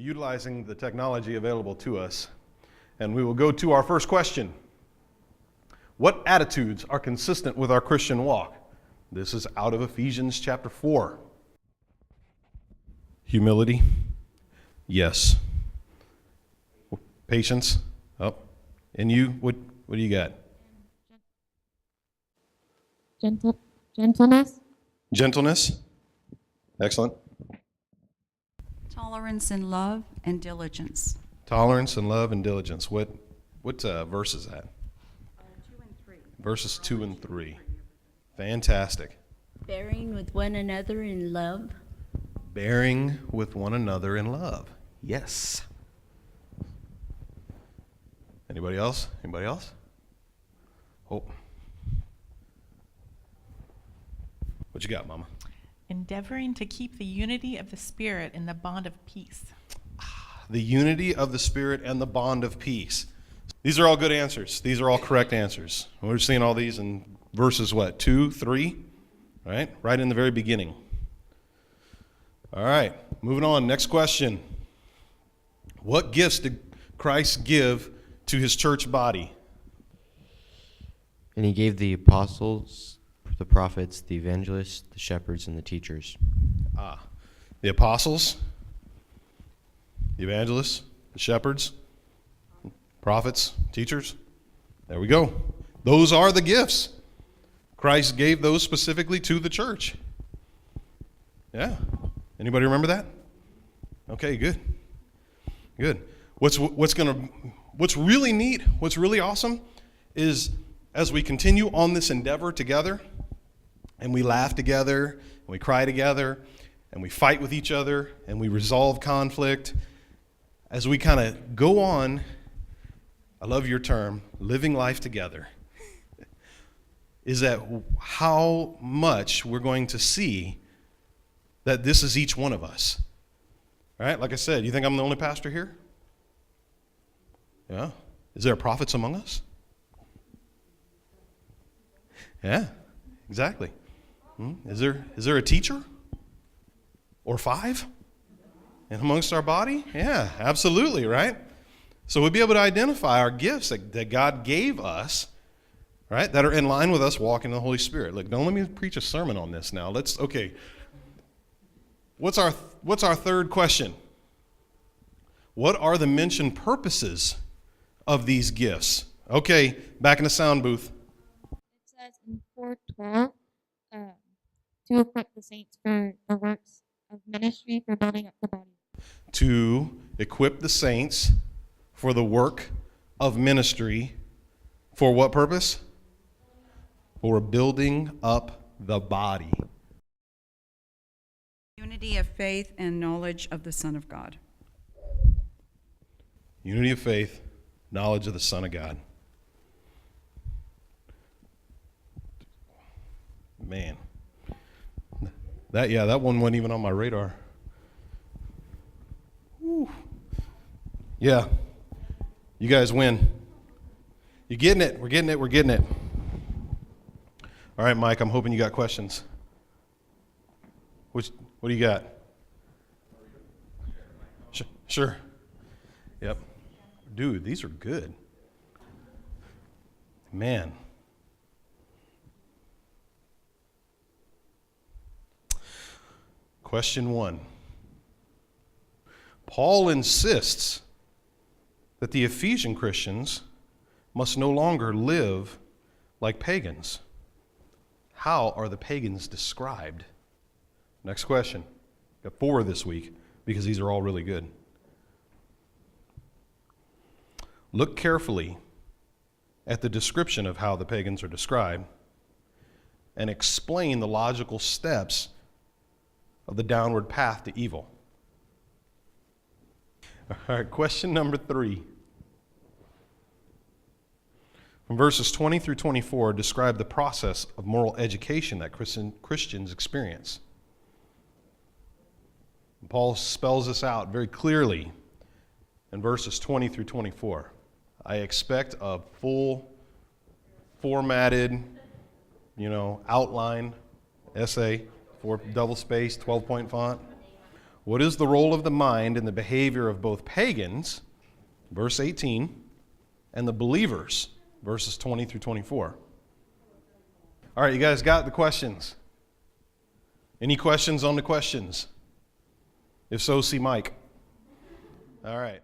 utilizing the technology available to us. And we will go to our first question. What attitudes are consistent with our Christian walk? This is out of Ephesians chapter 4. Humility. Yes. Patience. Oh. And you, what do you got? Gentleness. Gentleness. Excellent. Tolerance and love and diligence. Tolerance and love and diligence. What verse is that? 2 and 3. Verses 2 and 3. Fantastic. Bearing with one another in love. Bearing with one another in love. Yes. Anybody else? Anybody else? Oh. What you got, Mama? Endeavoring to keep the unity of the Spirit in the bond of peace. The unity of the Spirit and the bond of peace. These are all good answers. These are all correct answers. We're seeing all these in verses, 2, 3, right in the very beginning. All right, moving on. Next question. What gifts did Christ give to his church body? And he gave the apostles, the prophets, the evangelists, the shepherds, and the teachers. The apostles, the evangelists, the shepherds, prophets, teachers. There we go. Those are the gifts. Christ gave those specifically to the church. Yeah. Anybody remember that? Okay, good. Good. What's really neat, what's really awesome is as we continue on this endeavor together, and we laugh together, and we cry together, and we fight with each other, and we resolve conflict, as we kind of go on, I love your term, living life together, is that how much we're going to see that this is each one of us. All right, like I said, you think I'm the only pastor here? Yeah. Is there prophets among us? Yeah, exactly. Is there a teacher? Or 5? And amongst our body? Yeah, absolutely, right? So we'll be able to identify our gifts that God gave us, right, that are in line with us walking in the Holy Spirit. Look, don't let me preach a sermon on this now. Okay. What's our third question? What are the mentioned purposes of these gifts? Okay, back in the sound booth. It says in 4:12, to equip the saints for the works of ministry for building up the body. To equip the saints for the work of ministry. For what purpose? For building up the body. Unity of faith and knowledge of the Son of God. Unity of faith, knowledge of the Son of God. Man. That one wasn't even on my radar. Whew. Yeah. You guys win. You're getting it. We're getting it. All right, Mike, I'm hoping you got questions. What do you got? Sure. Yep. Dude, these are good. Man. Question 1. Paul insists that the Ephesian Christians must no longer live like pagans. How are the pagans described? Next question. Got 4 this week because these are all really good. Look carefully at the description of how the pagans are described and explain the logical steps of the downward path to evil. All right, question number 3. From verses 20 through 24, describe the process of moral education that Christians experience. Paul spells this out very clearly in verses 20 through 24. I expect a full, formatted, outline essay, 4 double-spaced, 12-point font. What is the role of the mind in the behavior of both pagans, verse 18, and the believers, verses 20 through 24? All right, you guys got the questions? Any questions on the questions? If so, see Mike. All right.